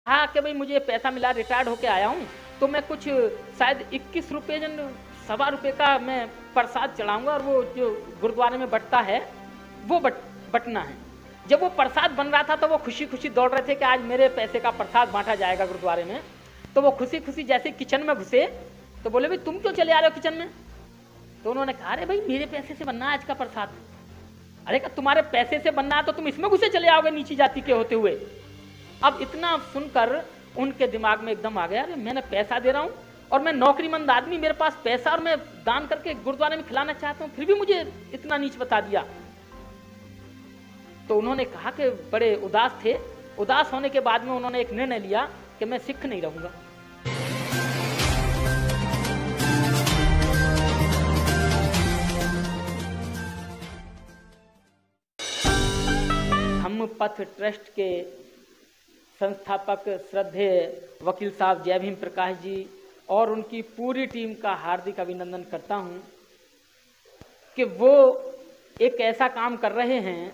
हाँ कि भाई मुझे पैसा मिला, रिटायर्ड होके आया हूँ, तो मैं कुछ शायद 21 रुपये सवा रुपये का मैं प्रसाद चढ़ाऊंगा और वो जो गुरुद्वारे में बटता है वो बटना है। जब वो प्रसाद बन रहा था तो वो खुशी खुशी दौड़ रहे थे कि आज मेरे पैसे का प्रसाद बांटा जाएगा गुरुद्वारे में। तो वो खुशी खुशी जैसे किचन में घुसे तो बोले भाई तुम क्यों चले आ रहे हो किचन में? तो उन्होंने कहा अरे भाई मेरे पैसे से बनना है आज का प्रसाद। अरे का तुम्हारे पैसे से बनना है तो तुम इसमें घुसे चले आओगे नीची जाति के होते हुए। अब इतना सुनकर उनके दिमाग में एकदम आ गया, अरे मैंने पैसा दे रहा हूँ और मैं नौकरीमंद आदमी, मेरे पास पैसा और मैं दान करके गुरुद्वारे में खिलाना चाहता हूँ, फिर भी मुझे इतना नीच बता दिया। तो उन्होंने कहा कि बड़े उदास थे। उदास होने के बाद में उन्होंने एक निर्णय लिया कि मैं सिख नहीं रहूंगा। धम्मपथ ट्रस्ट के संस्थापक श्रद्धेय वकील साहब जय भीम प्रकाश जी और उनकी पूरी टीम का हार्दिक अभिनंदन करता हूं कि वो एक ऐसा काम कर रहे हैं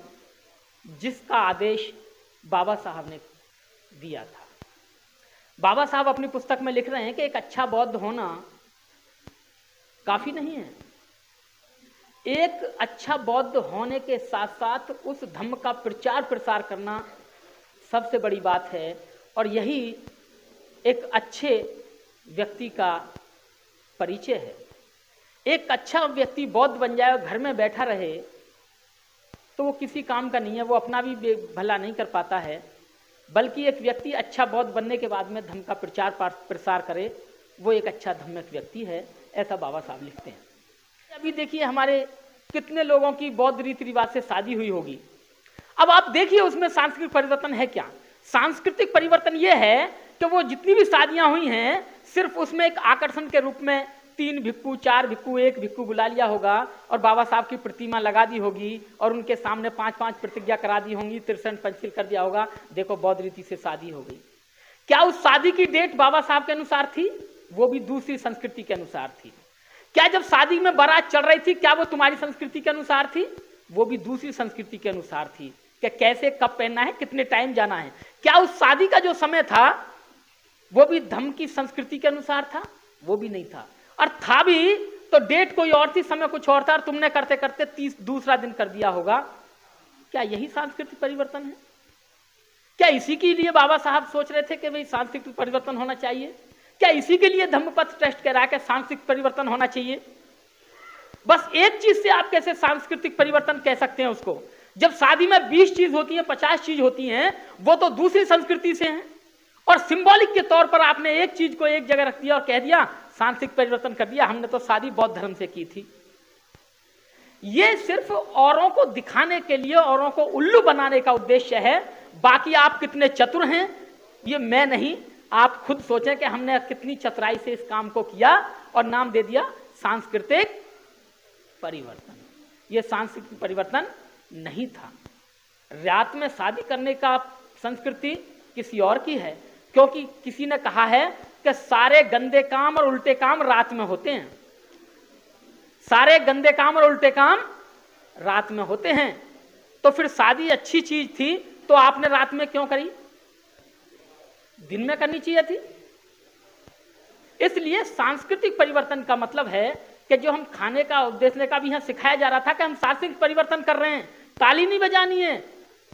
जिसका आदेश बाबा साहब ने दिया था। बाबा साहब अपनी पुस्तक में लिख रहे हैं कि एक अच्छा बौद्ध होना काफी नहीं है, एक अच्छा बौद्ध होने के साथ साथ उस धम्म का प्रचार प्रसार करना सबसे बड़ी बात है। और यही एक अच्छे व्यक्ति का परिचय है। एक अच्छा व्यक्ति बौद्ध बन जाए और घर में बैठा रहे तो वो किसी काम का नहीं है, वो अपना भी भला नहीं कर पाता है, बल्कि एक व्यक्ति अच्छा बौद्ध बनने के बाद में धम्म का प्रचार प्रसार करे, वो एक अच्छा धम्मिक व्यक्ति है, ऐसा बाबा साहब लिखते हैं। अभी देखिए हमारे कितने लोगों की बौद्ध रीति रिवाज से शादी हुई होगी। अब आप देखिए उसमें सांस्कृतिक परिवर्तन है क्या? सांस्कृतिक परिवर्तन ये है कि वो जितनी भी शादियां हुई हैं सिर्फ उसमें एक आकर्षण के रूप में 3 भिक्खु, 4 भिक्खु, 1 भिक्खु बुला लिया होगा और बाबा साहब की प्रतिमा लगा दी होगी और उनके सामने 5-5 प्रतिज्ञा करा दी होंगी, 63 पंचशील कर दिया होगा, देखो बौद्ध रीति से शादी हो गई। क्या उस शादी की डेट बाबा साहब के अनुसार थी? वो भी दूसरी संस्कृति के अनुसार थी। क्या जब शादी में बारात चल रही थी क्या वो तुम्हारी संस्कृति के अनुसार थी? वो भी दूसरी संस्कृति के अनुसार थी कि कैसे कब पहनना है, कितने टाइम जाना है। क्या उस शादी का जो समय था वो भी धम्म की संस्कृति के अनुसार था? वो भी नहीं था, और था भी तो डेट कोई और थी, समय कुछ और था और तुमने करते करते 30 दूसरा दिन कर दिया होगा। क्या यही सांस्कृतिक परिवर्तन है? क्या इसी के लिए बाबा साहब सोच रहे थे कि भाई सांस्कृतिक परिवर्तन होना चाहिए? क्या इसी के लिए धम्मपथ ट्रस्ट कह रहा है कि सांस्कृतिक परिवर्तन होना चाहिए? बस एक चीज से आप कैसे सांस्कृतिक परिवर्तन कह सकते हैं उसको? जब शादी में 20 चीज होती है, 50 चीज होती हैं, वो तो दूसरी संस्कृति से हैं, और सिंबॉलिक के तौर पर आपने एक चीज को एक जगह रख दिया और कह दिया सांस्कृतिक परिवर्तन कर दिया, हमने तो शादी बौद्ध धर्म से की थी। ये सिर्फ औरों को दिखाने के लिए, औरों को उल्लू बनाने का उद्देश्य है। बाकी आप कितने चतुर हैं ये मैं नहीं, आप खुद सोचें कि हमने कितनी चतुराई से इस काम को किया और नाम दे दिया सांस्कृतिक परिवर्तन। ये सांस्कृतिक परिवर्तन नहीं था। रात में शादी करने का संस्कृति किसी और की है, क्योंकि किसी ने कहा है कि सारे गंदे काम और उल्टे काम रात में होते हैं। सारे गंदे काम और उल्टे काम रात में होते हैं। तो फिर शादी अच्छी चीज थी तो आपने रात में क्यों करी? दिन में करनी चाहिए थी। इसलिए सांस्कृतिक परिवर्तन का मतलब है कि जो हम खाने का उद्देश्य का भी यहां सिखाया जा रहा था कि हम सांस्कृतिक परिवर्तन कर रहे हैं, ताली नहीं बजानी है,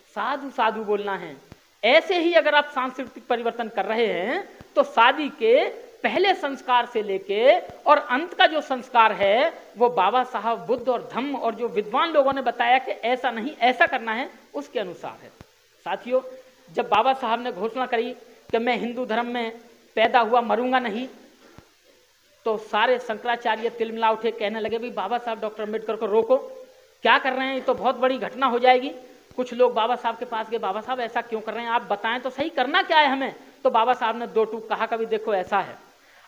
साधु साधु बोलना है। ऐसे ही अगर आप सांस्कृतिक परिवर्तन कर रहे हैं तो शादी के पहले संस्कार से लेके और अंत का जो संस्कार है वो बाबा साहब बुद्ध और धम्म और जो विद्वान लोगों ने बताया कि ऐसा नहीं ऐसा करना है उसके अनुसार है। साथियों, जब बाबा साहब ने घोषणा करी कि मैं हिंदू धर्म में पैदा हुआ मरूंगा नहीं, तो सारे शंकराचार्य तिलमिला उठे, कहने लगे भाई बाबा साहब डॉक्टर अम्बेडकर को रोको, क्या कर रहे हैं, ये तो बहुत बड़ी घटना हो जाएगी। कुछ लोग बाबा साहब के पास गए, बाबा साहब ऐसा क्यों कर रहे हैं, आप बताएं तो सही, करना क्या है हमें? तो बाबा साहब ने 2 टूक कहा, कभी देखो ऐसा है,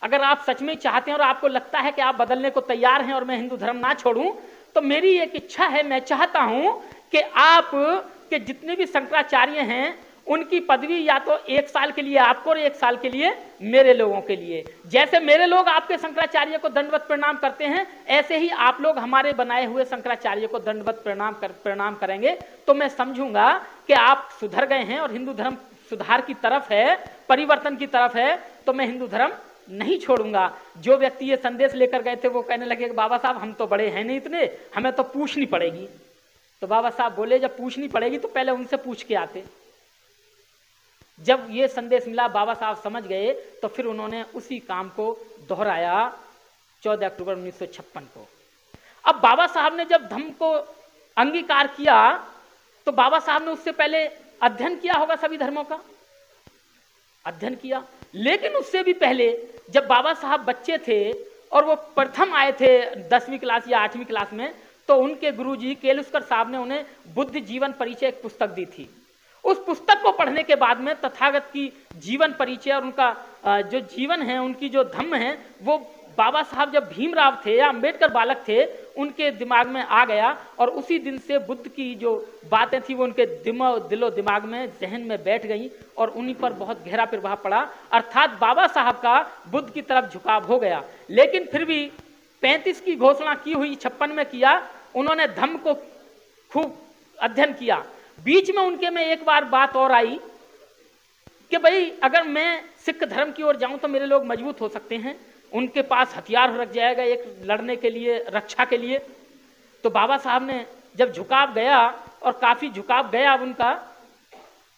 अगर आप सच में चाहते हैं और आपको लगता है कि आप बदलने को तैयार हैं और मैं हिंदू धर्म ना छोड़ूं, तो मेरी एक इच्छा है, मैं चाहता हूं कि आप के जितने भी शंकराचार्य हैं उनकी पदवी या तो 1 साल के लिए आपको और 1 साल के लिए मेरे लोगों के लिए, जैसे मेरे लोग आपके शंकराचार्य को दंडवत प्रणाम करते हैं ऐसे ही आप लोग हमारे बनाए हुए शंकराचार्य को दंडवत प्रणाम करेंगे, तो मैं समझूंगा कि आप सुधर गए हैं और हिंदू धर्म सुधार की तरफ है, परिवर्तन की तरफ है, तो मैं हिंदू धर्म नहीं छोड़ूंगा। जो व्यक्ति ये संदेश लेकर गए थे वो कहने लगे कि बाबा साहब हम तो बड़े हैं नहीं इतने, हमें तो पूछनी पड़ेगी। तो बाबा साहब बोले जब पूछनी पड़ेगी तो पहले उनसे पूछ के आते। जब ये संदेश मिला, बाबा साहब समझ गए, तो फिर उन्होंने उसी काम को दोहराया 14 अक्टूबर 1956 को। अब बाबा साहब ने जब धम्म को अंगीकार किया तो बाबा साहब ने उससे पहले अध्ययन किया होगा, सभी धर्मों का अध्ययन किया। लेकिन उससे भी पहले जब बाबा साहब बच्चे थे और वो प्रथम आए थे 10वीं क्लास या 8वीं क्लास में, तो उनके गुरुजी केलुस्कर साहब ने उन्हें बुद्ध जीवन परिचय एक पुस्तक दी थी। उस पुस्तक को पढ़ने के बाद में तथागत की जीवन परिचय और उनका जो जीवन है, उनकी जो धम्म है, वो बाबा साहब जब भीमराव थे या अंबेडकर बालक थे उनके दिमाग में आ गया। और उसी दिन से बुद्ध की जो बातें थी वो उनके दिलो दिमाग में, जहन में बैठ गई और उन्हीं पर बहुत गहरा प्रभाव पड़ा। अर्थात बाबा साहब का बुद्ध की तरफ झुकाव हो गया। लेकिन फिर भी 35 की घोषणा की हुई, 56 में किया। उन्होंने धम्म को खूब अध्ययन किया। बीच में उनके में एक बार बात और आई कि भाई अगर मैं सिख धर्म की ओर जाऊं तो मेरे लोग मजबूत हो सकते हैं, उनके पास हथियार रख जाएगा एक लड़ने के लिए, रक्षा के लिए। तो बाबा साहब ने जब झुकाव गया और काफी झुकाव गया उनका,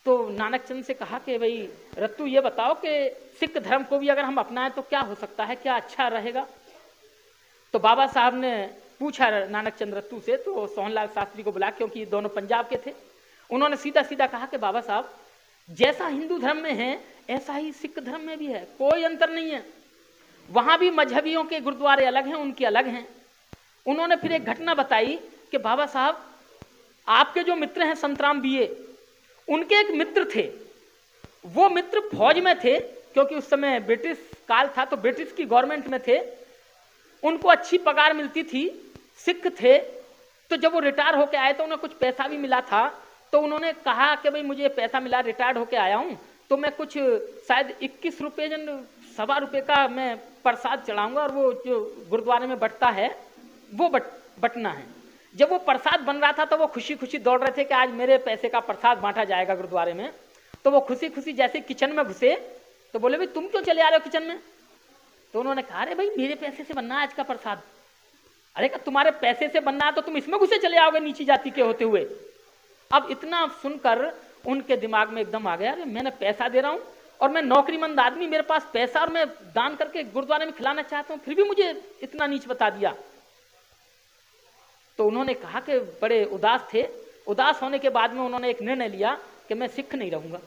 तो नानक चंद से कहा कि भाई रत्तू ये बताओ कि सिख धर्म को भी अगर हम अपनाएं तो क्या हो सकता है, क्या अच्छा रहेगा। तो बाबा साहब ने पूछा नानक चंद रत्तू से, तो सोहनलाल शास्त्री को बुला, क्योंकि ये दोनों पंजाब के थे। उन्होंने सीधा सीधा कहा कि बाबा साहब जैसा हिंदू धर्म में है ऐसा ही सिख धर्म में भी है, कोई अंतर नहीं है। वहां भी मजहबियों के गुरुद्वारे अलग हैं, उनके अलग हैं। उन्होंने फिर एक घटना बताई कि बाबा साहब आपके जो मित्र हैं संतराम बीए, उनके एक मित्र थे, वो मित्र फौज में थे, क्योंकि उस समय ब्रिटिश काल था तो ब्रिटिश की गवर्नमेंट में थे, उनको अच्छी पगार मिलती थी, सिख थे। तो जब वो रिटायर होके आए तो उन्हें कुछ पैसा भी मिला था। तो उन्होंने कहा कि भाई मुझे पैसा मिला, रिटायर्ड होके आया हूँ, तो मैं कुछ शायद 21 रुपये सवा रुपये का मैं प्रसाद चढ़ाऊंगा और वो जो गुरुद्वारे में बटता है वो बटना है। जब वो प्रसाद बन रहा था तो वो खुशी खुशी दौड़ रहे थे कि आज मेरे पैसे का प्रसाद बांटा जाएगा गुरुद्वारे में। तो वो खुशी खुशी जैसे किचन में घुसे तो बोले भाई तुम क्यों चले आ रहे हो किचन में। तो उन्होंने कहा अरे भाई मेरे पैसे से बनना है आज का प्रसाद। अरे का तुम्हारे पैसे से बनना है तो तुम इसमें घुसे चले आओगे नीची जाति के होते हुए। अब इतना सुनकर उनके दिमाग में एकदम आ गया, अरे मैंने पैसा दे रहा हूं और मैं नौकरीमंद आदमी, मेरे पास पैसा और मैं दान करके गुरुद्वारे में खिलाना चाहता हूं, फिर भी मुझे इतना नीच बता दिया। तो उन्होंने कहा कि बड़े उदास थे। उदास होने के बाद में उन्होंने एक निर्णय लिया कि मैं सिख नहीं रहूंगा,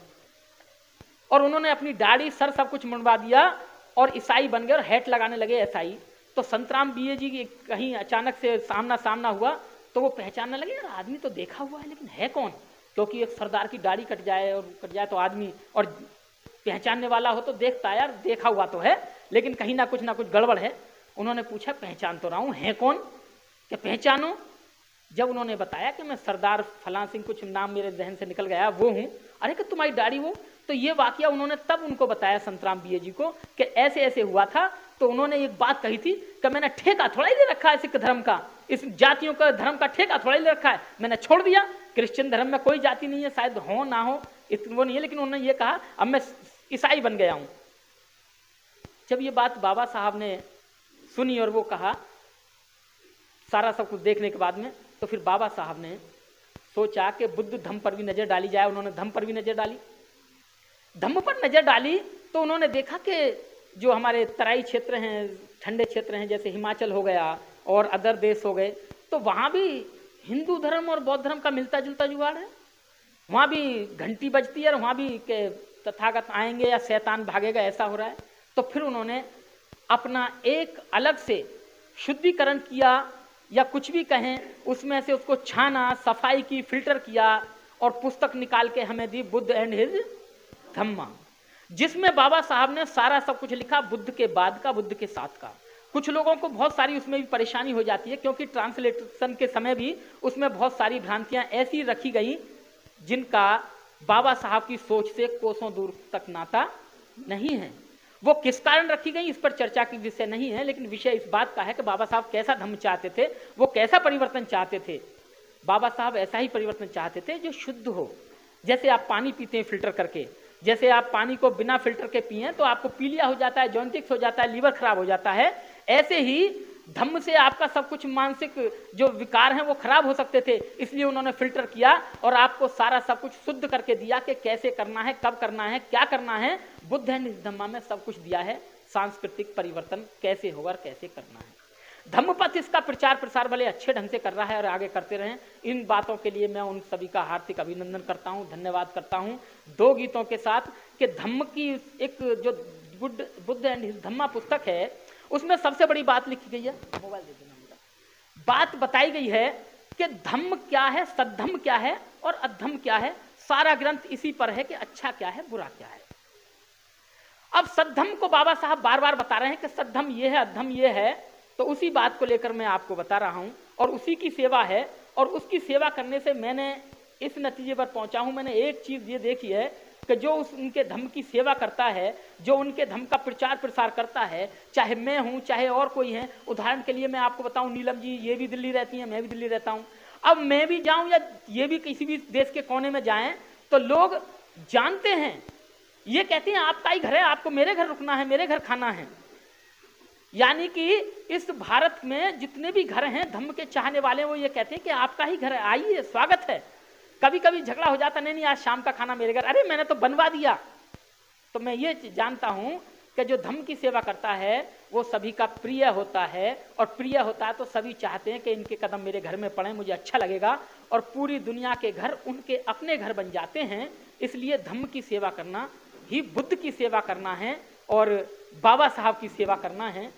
और उन्होंने अपनी दाढ़ी सर सब कुछ मुंडवा दिया और ईसाई बन गए और हैट लगाने लगे ईसाई। तो संतराम बीए जी की कहीं अचानक से सामना सामना हुआ तो वो पहचानने लगे, यार आदमी तो देखा हुआ है लेकिन है कौन, क्योंकि एक सरदार की दाढ़ी कट जाए तो आदमी और पहचानने वाला हो तो देखता है यार देखा हुआ तो है लेकिन कहीं ना कुछ गड़बड़ है। उन्होंने पूछा पहचान तो रहा हूं, है कौन, क्या पहचानो। जब उन्होंने बताया कि मैं सरदार फलां सिंह, कुछ नाम मेरे जहन से निकल गया, वो हूं। अरे कि तुम्हारी दाढ़ी वो, तो ये वाकया उन्होंने तब उनको बताया संतराम बीए जी को कि ऐसे ऐसे हुआ था। तो उन्होंने एक बात कही थी कि मैंने ठेका थोड़ा ही ले रखा है सिख धर्म का, इस जातियों का धर्म का ठेका थोड़ा ही ले रखा है, मैंने छोड़ दिया। क्रिश्चियन धर्म में कोई जाति नहीं है, शायद हो ना हो वो नहीं है, लेकिन उन्होंने ये कहा अब मैं ईसाई बन गया हूं। जब ये बात बाबा साहब ने सुनी और वो कहा सारा सब कुछ देखने के बाद में, तो फिर बाबा साहब ने सोचा कि बुद्ध धम्म पर भी नजर डाली जाए। उन्होंने धम्म पर भी नजर डाली। धम्म पर नजर डाली तो उन्होंने देखा कि जो हमारे तराई क्षेत्र हैं, ठंडे क्षेत्र हैं, जैसे हिमाचल हो गया और अदर देश हो गए, तो वहां भी हिंदू धर्म और बौद्ध धर्म का मिलता जुलता जुगाड़ है। वहां भी घंटी बजती है और वहां भी के तथागत आएंगे या शैतान भागेगा, ऐसा हो रहा है। तो फिर उन्होंने अपना एक अलग से शुद्धिकरण किया या कुछ भी कहें, उसमें से उसको छाना, सफाई की, फिल्टर किया और पुस्तक निकाल के हमें दी, बुद्ध एंड हिज धम्मा, जिसमें बाबा साहब ने सारा सब कुछ लिखा, बुद्ध के बाद का, बुद्ध के साथ का। कुछ लोगों को बहुत सारी उसमें भी परेशानी हो जाती है क्योंकि ट्रांसलेशन के समय भी उसमें बहुत सारी भ्रांतियां ऐसी रखी गई जिनका बाबा साहब की सोच से कोसों दूर तक नाता नहीं है। वो किस कारण रखी गई इस पर चर्चा की विषय नहीं है, लेकिन विषय इस बात का है कि बाबा साहब कैसा धम्म चाहते थे, वो कैसा परिवर्तन चाहते थे। बाबा साहब ऐसा ही परिवर्तन चाहते थे जो शुद्ध हो। जैसे आप पानी पीते हैं फिल्टर करके, जैसे आप पानी को बिना फिल्टर के पिए तो आपको पीलिया हो जाता है, जॉन्टिक्स हो जाता है, लीवर खराब हो जाता है। ऐसे ही धम्म से आपका सब कुछ मानसिक जो विकार हैं वो खराब हो सकते थे, इसलिए उन्होंने फिल्टर किया और आपको सारा सब कुछ शुद्ध करके दिया कि कैसे करना है, कब करना है, क्या करना है। बुद्ध एंड हिज धम्मा में सब कुछ दिया है, सांस्कृतिक परिवर्तन कैसे होगा और कैसे करना है। धम्मपथ इसका प्रचार प्रसार भले अच्छे ढंग से कर रहा है और आगे करते रहें। इन बातों के लिए मैं उन सभी का हार्दिक अभिनंदन करता हूं, धन्यवाद करता हूं। दो गीतों के साथ कि धम्म की एक जो बुद्ध एंड हिज धम्मा पुस्तक है उसमें सबसे बड़ी बात लिखी गई है, मोबाइल दे देना मुझे, बात बताई गई है कि धम्म क्या है, सद्धम्म क्या है और अधम्म क्या है। सारा ग्रंथ इसी पर है कि अच्छा क्या है, बुरा क्या है। अब सद्धम्म को बाबा साहब बार बार बता रहे हैं कि सद्धम्म ये है, अधम्म ये है, तो उसी बात को लेकर मैं आपको बता रहा हूं और उसी की सेवा है। और उसकी सेवा करने से मैंने इस नतीजे पर पहुंचा हूं। मैंने एक चीज ये देखी है कि जो उनके धम्म की सेवा करता है, जो उनके धम्म का प्रचार प्रसार करता है, चाहे मैं हूं चाहे और कोई है। उदाहरण के लिए मैं आपको बताऊं, नीलम जी ये भी दिल्ली रहती हैं, मैं भी दिल्ली रहता हूं। अब मैं भी जाऊं या ये भी किसी भी देश के कोने में जाएं तो लोग जानते हैं, ये कहते हैं आपका ही घर है, आपको मेरे घर रुकना है, मेरे घर खाना है। यानी कि इस भारत में जितने भी घर हैं धम्म के चाहने वाले, वो ये कहते हैं कि आपका ही घर है, आइए, स्वागत है। कभी कभी झगड़ा हो जाता, नहीं आज शाम का खाना मेरे घर, अरे मैंने तो बनवा दिया। तो मैं ये जानता हूं कि जो धम्म की सेवा करता है वो सभी का प्रिय होता है, और प्रिय होता है तो सभी चाहते हैं कि इनके कदम मेरे घर में पड़े, मुझे अच्छा लगेगा, और पूरी दुनिया के घर उनके अपने घर बन जाते हैं। इसलिए धम्म की सेवा करना ही बुद्ध की सेवा करना है और बाबा साहब की सेवा करना है।